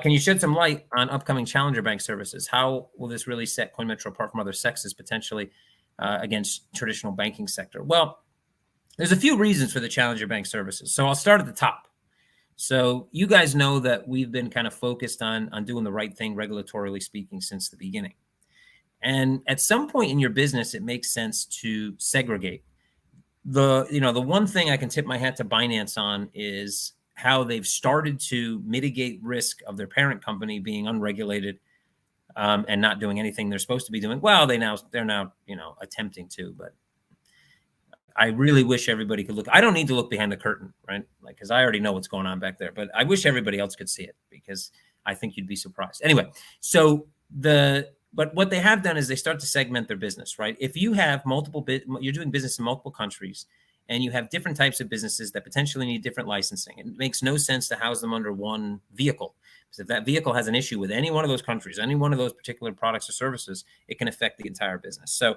Can you shed some light on upcoming challenger bank services? How will this really set CoinMetro apart from other sexes potentially against traditional banking sector? Well, there's a few reasons for the challenger bank services. So I'll start at the top. So you guys know that we've been kind of focused on doing the right thing, regulatorily speaking, since the beginning. And at some point in your business, it makes sense to segregate. The one thing I can tip my hat to Binance on is how they've started to mitigate risk of their parent company being unregulated and not doing anything they're supposed to be doing. Well, they're now attempting to, but I really wish everybody could look. I don't need to look behind the curtain, right? Like, because I already know what's going on back there, but I wish everybody else could see it, because I think you'd be surprised. Anyway, but what they have done is they start to segment their business, right? If you have you're doing business in multiple countries, and you have different types of businesses that potentially need different licensing, it makes no sense to house them under one vehicle. Because if that vehicle has an issue with any one of those countries, any one of those particular products or services, it can affect the entire business. So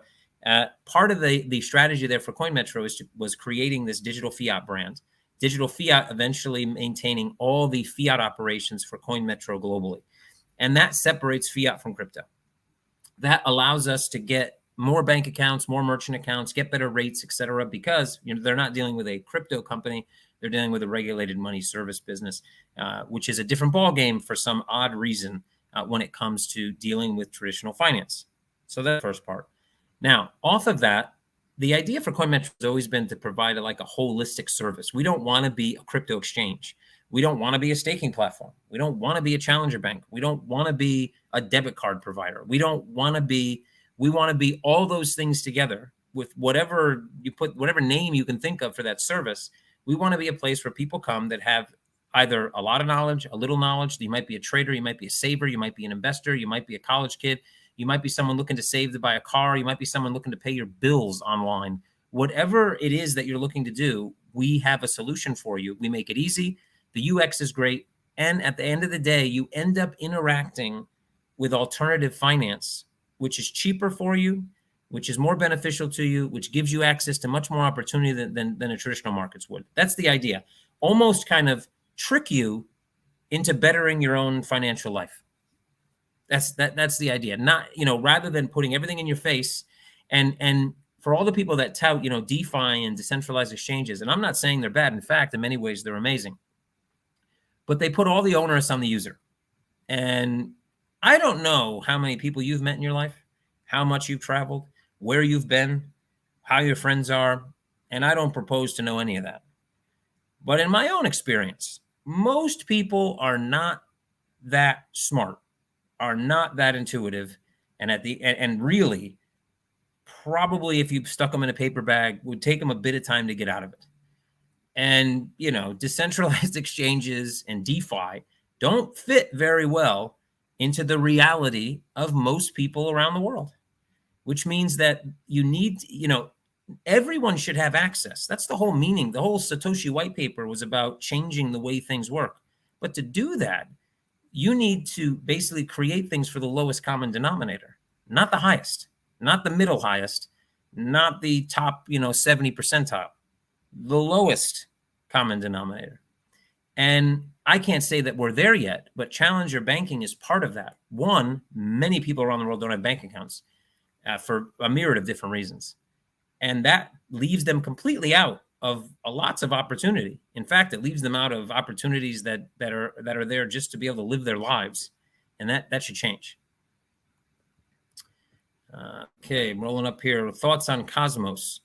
Part of the strategy there for CoinMetro was creating this digital fiat brand. Digital fiat eventually maintaining all the fiat operations for CoinMetro globally. And that separates fiat from crypto. That allows us to get more bank accounts, more merchant accounts, get better rates, et cetera, because they're not dealing with a crypto company. They're dealing with a regulated money service business, which is a different ballgame for some odd reason when it comes to dealing with traditional finance. So that's the first part. Now, off of that, the idea for CoinMetro has always been to provide a holistic service. We don't want to be a crypto exchange. We don't want to be a staking platform. We don't want to be a challenger bank. We don't want to be a debit card provider. We want to be all those things together with whatever name you can think of for that service. We want to be a place where people come that have either a lot of knowledge, a little knowledge. You might be a trader, you might be a saver, you might be an investor, you might be a college kid, you might be someone looking to save to buy a car, you might be someone looking to pay your bills online. Whatever it is that you're looking to do, we have a solution for you. We make it easy. The UX is great. And at the end of the day, you end up interacting with alternative finance, which is cheaper for you, which is more beneficial to you, which gives you access to much more opportunity than a traditional markets would. That's the idea. Almost kind of trick you into bettering your own financial life. That's the idea. Not, rather than putting everything in your face, and for all the people that tout, DeFi and decentralized exchanges, and I'm not saying they're bad. In fact, in many ways, they're amazing. But they put all the onus on the user. And I don't know how many people you've met in your life, how much you've traveled, where you've been, how your friends are, and I don't propose to know any of that. But in my own experience, most people are not that smart, are not that intuitive, and really, probably if you stuck them in a paper bag, would take them a bit of time to get out of it. And, decentralized exchanges and DeFi don't fit very well into the reality of most people around the world, which means that you need, everyone should have access. That's the whole meaning. The whole Satoshi white paper was about changing the way things work. But to do that, you need to basically create things for the lowest common denominator, not the highest, not the middle highest, not the top, 70 percentile, the lowest common denominator. And I can't say that we're there yet, but challenger banking is part of that. One, many people around the world don't have bank accounts for a myriad of different reasons. And that leaves them completely out of lots of opportunity. In fact, it leaves them out of opportunities that are there just to be able to live their lives. And that should change. Okay, rolling up here. Thoughts on Cosmos.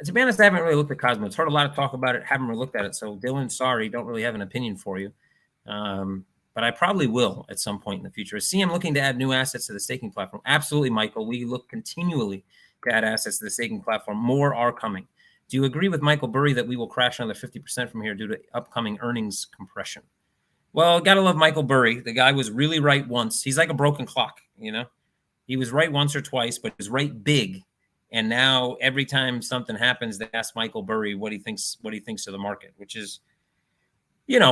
To be honest, I haven't really looked at Cosmos. Heard a lot of talk about it, haven't really looked at it. So Dylan, sorry, don't really have an opinion for you. But I probably will at some point in the future. Is CM looking to add new assets to the staking platform? Absolutely, Michael. We look continually to add assets to the staking platform. More are coming. Do you agree with Michael Burry that we will crash another 50% from here due to upcoming earnings compression? Well, gotta love Michael Burry. The guy was really right once. He's like a broken clock, He was right once or twice, but he was right big. And now every time something happens, they ask Michael Burry what he thinks of the market, which is,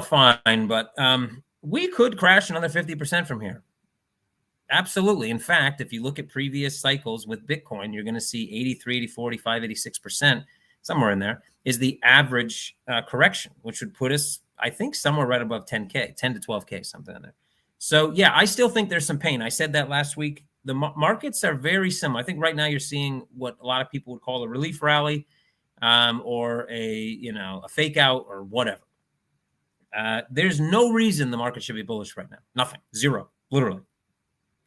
fine. But we could crash another 50% from here. Absolutely. In fact, if you look at previous cycles with Bitcoin, you're going to see 83, 84, 45, 86%, somewhere in there is the average correction, which would put us, I think, somewhere right above 10K, 10 to 12K, something in there. So, yeah, I still think there's some pain. I said that last week. The markets are very similar. I think right now you're seeing what a lot of people would call a relief rally or a fake out or whatever. There's no reason the market should be bullish right now. Nothing. Zero. Literally.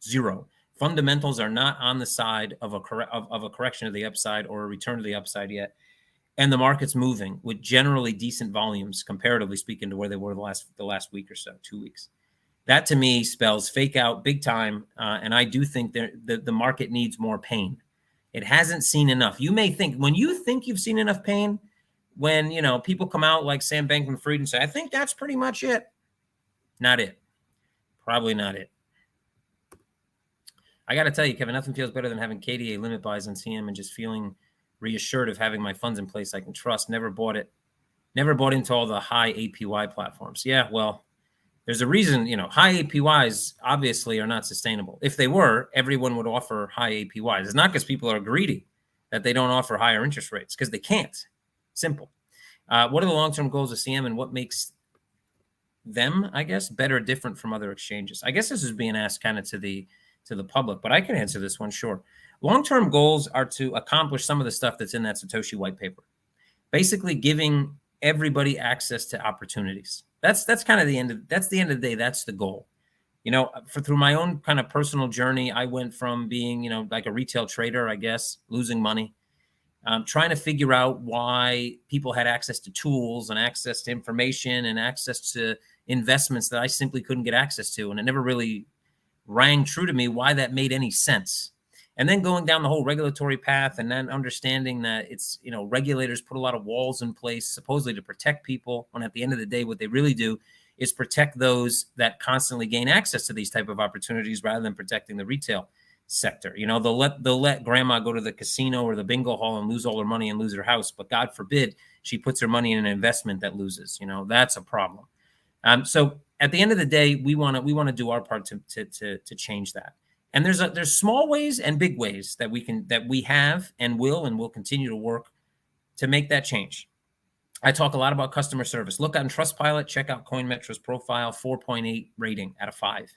Zero. Fundamentals are not on the side of a correction to the upside or a return to the upside yet. And the market's moving with generally decent volumes, comparatively speaking, to where they were the last week or so, 2 weeks. That to me spells fake out big time. And I do think the market needs more pain. It hasn't seen enough. You may think, when you think you've seen enough pain, when, people come out like Sam Bankman-Fried and say, I think that's pretty much it. Not it. Probably not it. I got to tell you, Kevin, nothing feels better than having KDA limit buys on CM and just feeling reassured of having my funds in place I can trust. Never bought into all the high APY platforms. Yeah, well, there's a reason, high APYs obviously are not sustainable. If they were, everyone would offer high APYs. It's not because people are greedy. that they don't offer higher interest rates because they can't. Simple. What are the long-term goals of CM and what makes them, I guess, better or different from other exchanges? I guess this is being asked kind of to the public, but I can answer this one, sure. Long-term goals are to accomplish some of the stuff that's in that Satoshi white paper. Basically giving everybody access to opportunities. That's kind of the end of the day. That's the goal. You know, through my own kind of personal journey, I went from being, you know, like a retail trader, I guess, losing money, trying to figure out why people had access to tools and access to information and access to investments that I simply couldn't get access to. And it never really rang true to me why that made any sense. And then going down the whole regulatory path and then understanding that it's, you know, regulators put a lot of walls in place supposedly to protect people, when at the end of the day, what they really do is protect those that constantly gain access to these type of opportunities rather than protecting the retail sector. You know, they'll let grandma go to the casino or the bingo hall and lose all her money and lose her house, but God forbid she puts her money in an investment that loses. You know, that's a problem. So at the end of the day, we want to do our part to change that. And there's small ways and big ways that we have and will continue to work to make that change. I talk a lot about customer service. Look on Trustpilot, check out CoinMetro's profile, 4.8 rating out of 5.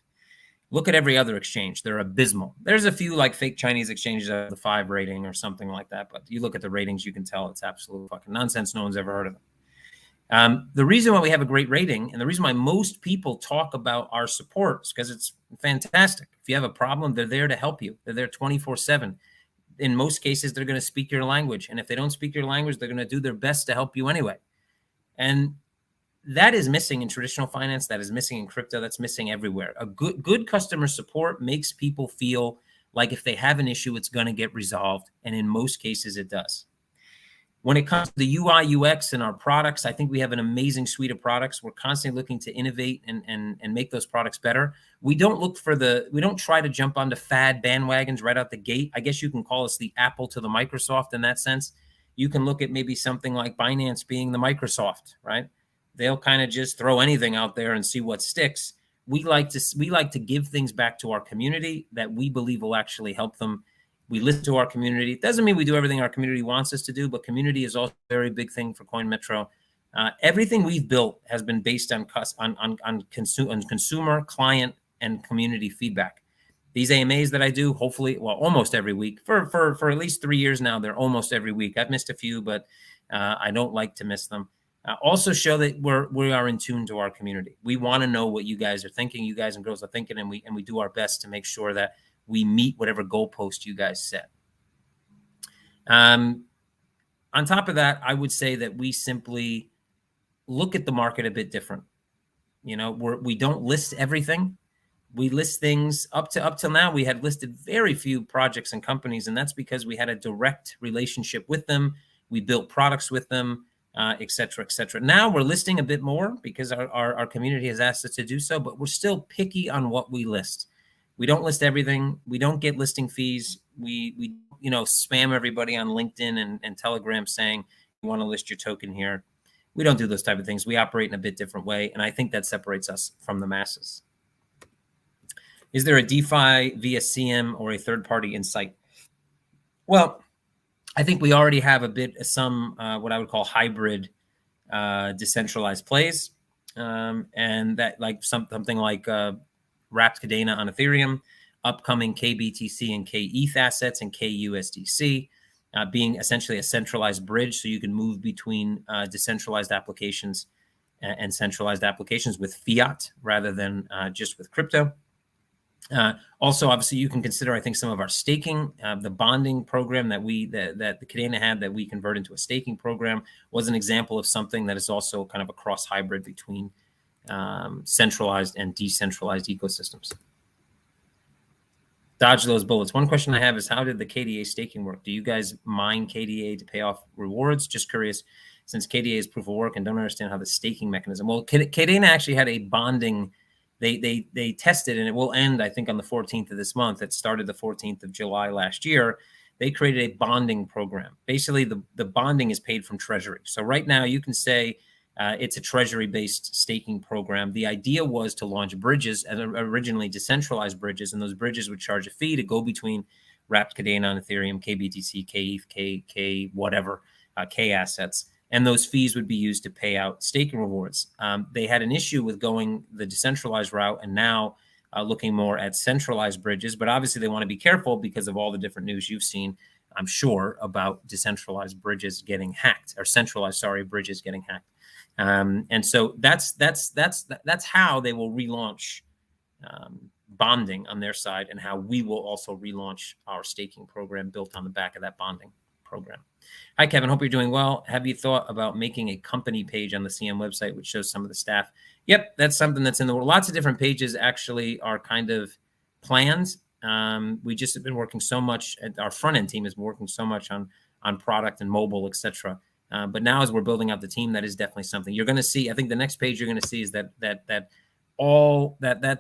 Look at every other exchange. They're abysmal. There's a few like fake Chinese exchanges that have the 5 rating or something like that. But you look at the ratings, you can tell it's absolute fucking nonsense. No one's ever heard of them. The reason why we have a great rating and the reason why most people talk about our support is because it's fantastic. If you have a problem, they're there to help you. They're there 24/7. In most cases, they're going to speak your language. And if they don't speak your language, they're going to do their best to help you anyway. And that is missing in traditional finance. That is missing in crypto. That's missing everywhere. A good customer support makes people feel like if they have an issue, it's going to get resolved. And in most cases, it does. When it comes to the UI, UX and our products, I think we have an amazing suite of products. We're constantly looking to innovate and make those products better. We don't try to jump onto fad bandwagons right out the gate. I guess you can call us the Apple to the Microsoft in that sense. You can look at maybe something like Binance being the Microsoft, right? They'll kind of just throw anything out there and see what sticks. We like to give things back to our community that we believe will actually help them. We listen to our community. It doesn't mean we do everything our community wants us to do, but community is also a very big thing for CoinMetro. Everything we've built has been based on consumer, client, and community feedback. These AMAs that I do, hopefully, well, almost every week for at least 3 years now, they're almost every week. I've missed a few, but I don't like to miss them. Also show that we are in tune to our community. We want to know what you guys are thinking, you guys and girls are thinking, and we do our best to make sure that we meet whatever goalpost you guys set. On top of that, I would say that we simply look at the market a bit different. You know, we don't list everything. We list things up till now. We had listed very few projects and companies, and that's because we had a direct relationship with them. We built products with them, et cetera, et cetera. Now we're listing a bit more because our community has asked us to do so, but we're still picky on what we list. We don't list everything. We don't get listing fees. We spam everybody on LinkedIn and Telegram saying you want to list your token here. We don't do those type of things. We operate in a bit different way, and I think that separates us from the masses. Is there a DeFi via CM or a third-party insight? Well, I think we already have some what I would call hybrid decentralized plays, and that like something like wrapped Cadena on Ethereum, upcoming KBTC and KETH assets and KUSDC, being essentially a centralized bridge so you can move between decentralized applications and centralized applications with fiat rather than just with crypto. Also, obviously, you can consider, I think, some of our staking. The bonding program that the Cadena had that we convert into a staking program was an example of something that is also kind of a cross hybrid between centralized and decentralized ecosystems. Dodge those bullets. One question I have is, how did the KDA staking work? Do you guys mine KDA to pay off rewards? Just curious, since KDA is proof of work and don't understand how the staking mechanism. Well, Cadena actually had a bonding. They tested, and it will end, I think, on the 14th of this month. It started the 14th of July last year. They created a bonding program. Basically, the bonding is paid from Treasury. So right now, you can say it's a Treasury-based staking program. The idea was to launch bridges, and originally decentralized bridges, and those bridges would charge a fee to go between wrapped Cadena on Ethereum, KBTC, KETH, K whatever, K assets. And those fees would be used to pay out staking rewards. They had an issue with going the decentralized route and now looking more at centralized bridges. But obviously they want to be careful because of all the different news you've seen, I'm sure, about decentralized bridges getting hacked, or centralized, sorry, bridges getting hacked. And so that's how they will relaunch bonding on their side, and how we will also relaunch our staking program built on the back of that bonding program. Hi, Kevin. Hope you're doing well. Have you thought about making a company page on the CM website, which shows some of the staff? Yep, that's something that's in the world. Lots of different pages actually are kind of planned. We just have been working so much, our front end team has been working so much on product and mobile, etc. But now as we're building out the team, that is definitely something you're going to see. I think the next page you're going to see is that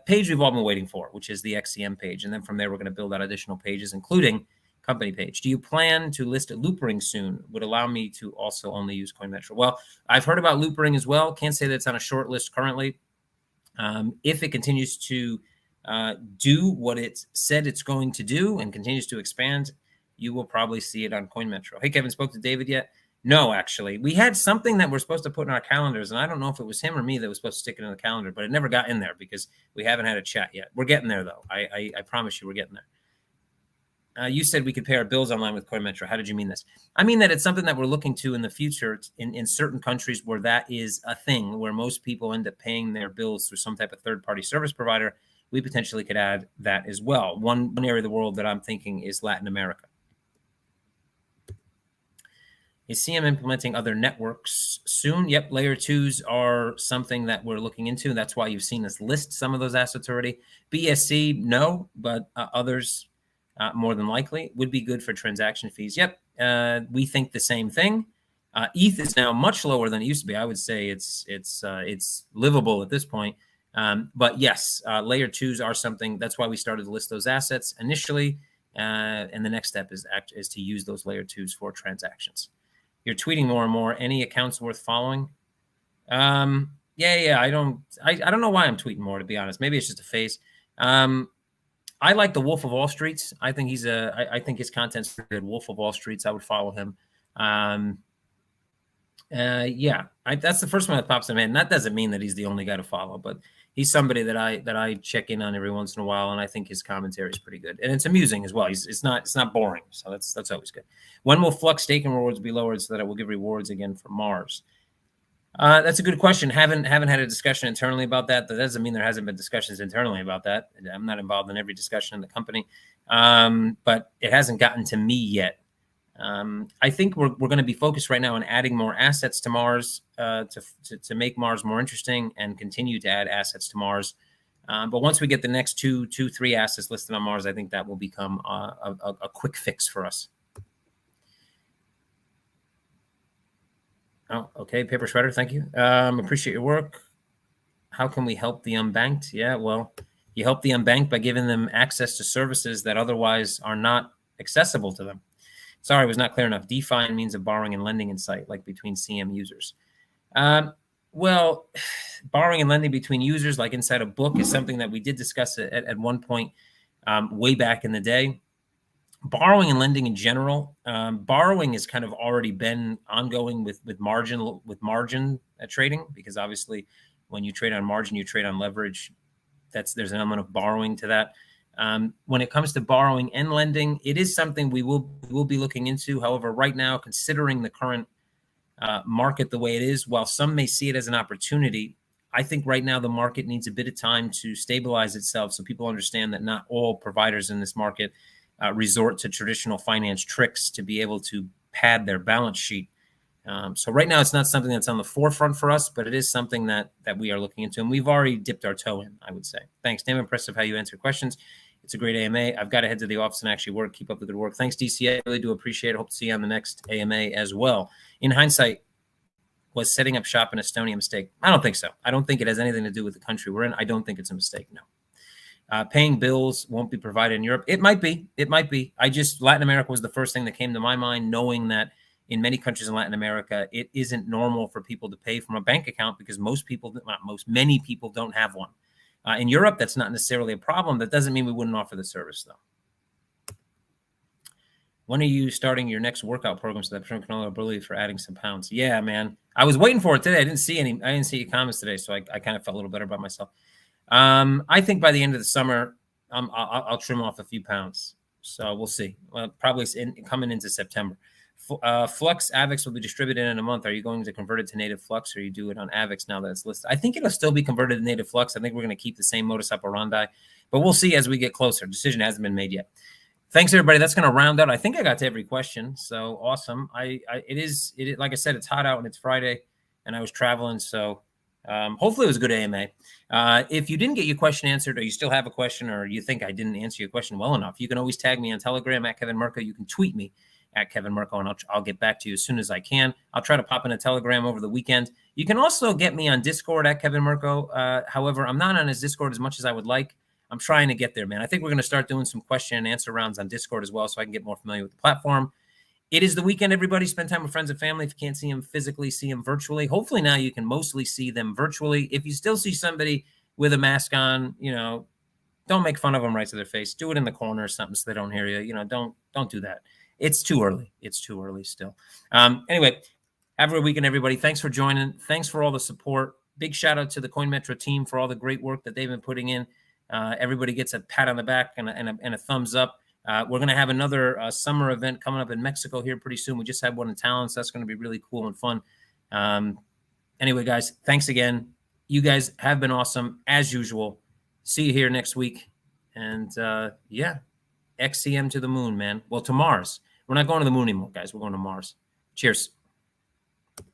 page we've all been waiting for, which is the XCM page. And then from there, we're going to build out additional pages, including company page. Do you plan to list a loopering soon? Would allow me to also only use CoinMetro. Well, I've heard about loopering as well. Can't say that it's on a short list currently. If it continues to do what it said it's going to do and continues to expand, you will probably see it on CoinMetro. Hey, Kevin, spoke to David yet? No, actually. We had something that we're supposed to put in our calendars, and I don't know if it was him or me that was supposed to stick it in the calendar, but it never got in there because we haven't had a chat yet. We're getting there, though. I promise you we're getting there. You said we could pay our bills online with CoinMetro. How did you mean this? I mean that it's something that we're looking to in the future in certain countries where that is a thing, where most people end up paying their bills through some type of third-party service provider. We potentially could add that as well. One area of the world that I'm thinking is Latin America. Is CM implementing other networks soon? Yep, layer 2s are something that we're looking into. That's why you've seen us list some of those assets already. BSC, no, but others more than likely would be good for transaction fees. Yep, we think the same thing. ETH is now much lower than it used to be. I would say it's livable at this point. But yes, layer 2s are something. That's why we started to list those assets initially. And the next step is to use those layer 2s for transactions. You're tweeting more and more. Any accounts worth following? Yeah. I don't know why I'm tweeting more, to be honest. Maybe it's just a phase. I like the Wolf of Wall Streets. I think I think his content's good. Wolf of Wall Streets. I would follow him. Yeah, that's the first one that pops in my head. And that doesn't mean that he's the only guy to follow, but he's somebody that I check in on every once in a while, and I think his commentary is pretty good, and it's amusing as well. It's not boring, so that's always good. When will Flux staking rewards be lowered so that it will give rewards again for Mars? That's a good question. Haven't had a discussion internally about that. That doesn't mean there hasn't been discussions internally about that. I'm not involved in every discussion in the company, but it hasn't gotten to me yet. I think we're going to be focused right now on adding more assets to Mars to make Mars more interesting and continue to add assets to Mars. But once we get the next two, 3 assets listed on Mars, I think that will become a quick fix for us. Oh, okay. Paper Shredder, thank you. Appreciate your work. How can we help the unbanked? Yeah, well, you help the unbanked by giving them access to services that otherwise are not accessible to them. Sorry, it was not clear enough. DeFi means of borrowing and lending in sight, like between CM users. Well, borrowing and lending between users, like inside a book, is something that we did discuss at one point way back in the day. Borrowing and lending in general, borrowing has kind of already been ongoing with margin trading, because obviously when you trade on margin, you trade on leverage. There's an element of borrowing to that. When it comes to borrowing and lending, it is something we will be looking into. However, right now, considering the current market the way it is, while some may see it as an opportunity, I think right now the market needs a bit of time to stabilize itself so people understand that not all providers in this market resort to traditional finance tricks to be able to pad their balance sheet. So right now, it's not something that's on the forefront for us, but it is something that we are looking into, and we've already dipped our toe in, I would say. Thanks, damn impressive how you answer questions. It's a great AMA. I've got to head to the office and actually work. Keep up the good work. Thanks, DC. I really do appreciate it. Hope to see you on the next AMA as well. In hindsight, was setting up shop in Estonia a mistake? I don't think so. I don't think it has anything to do with the country we're in. I don't think it's a mistake, no. Paying bills won't be provided in Europe. It might be. Latin America was the first thing that came to my mind, knowing that in many countries in Latin America, it isn't normal for people to pay from a bank account because many people don't have one. In Europe, that's not necessarily a problem. That doesn't mean we wouldn't offer the service, though. When are you starting your next workout program so that I can ability for adding some pounds? Yeah, man. I was waiting for it today. I didn't see any comments today, so I kind of felt a little better about myself. I think by the end of the summer, I'll trim off a few pounds. So we'll see. Well, probably coming into September. Flux AVIX will be distributed in a month. Are you going to convert it to native Flux, or you do it on AVIX now that it's listed? I think it'll still be converted to native Flux. I think we're going to keep the same modus operandi, but we'll see as we get closer. Decision hasn't been made yet. Thanks, everybody. That's going to round out. I think I got to every question. So awesome. It is like I said, it's hot out and it's Friday, and I was traveling. So hopefully it was a good AMA. If you didn't get your question answered, or you still have a question, or you think I didn't answer your question well enough, you can always tag me on Telegram at Kevin Murcko. You can tweet me at Kevin Murcko, and I'll get back to you as soon as I can. I'll try to pop in a Telegram over the weekend. You can also get me on Discord at Kevin Murcko. However, I'm not on his Discord as much as I would like. I'm trying to get there, man. I think we're going to start doing some question and answer rounds on Discord as well, so I can get more familiar with the platform. It is the weekend, everybody. Spend time with friends and family. If you can't see them physically, see them virtually. Hopefully now you can mostly see them virtually. If you still see somebody with a mask on, don't make fun of them right to their face. Do it in the corner or something so they don't hear you. Don't do that. It's too early. It's too early still. Anyway, have a good weekend, everybody. Thanks for joining. Thanks for all the support. Big shout out to the CoinMetro team for all the great work that they've been putting in. Everybody gets a pat on the back and a thumbs up. We're going to have another summer event coming up in Mexico here pretty soon. We just had one in town, so that's going to be really cool and fun. Anyway, guys, thanks again. You guys have been awesome, as usual. See you here next week. And, yeah, XCM to the moon, man. Well, to Mars. We're not going to the moon anymore, guys. We're going to Mars. Cheers.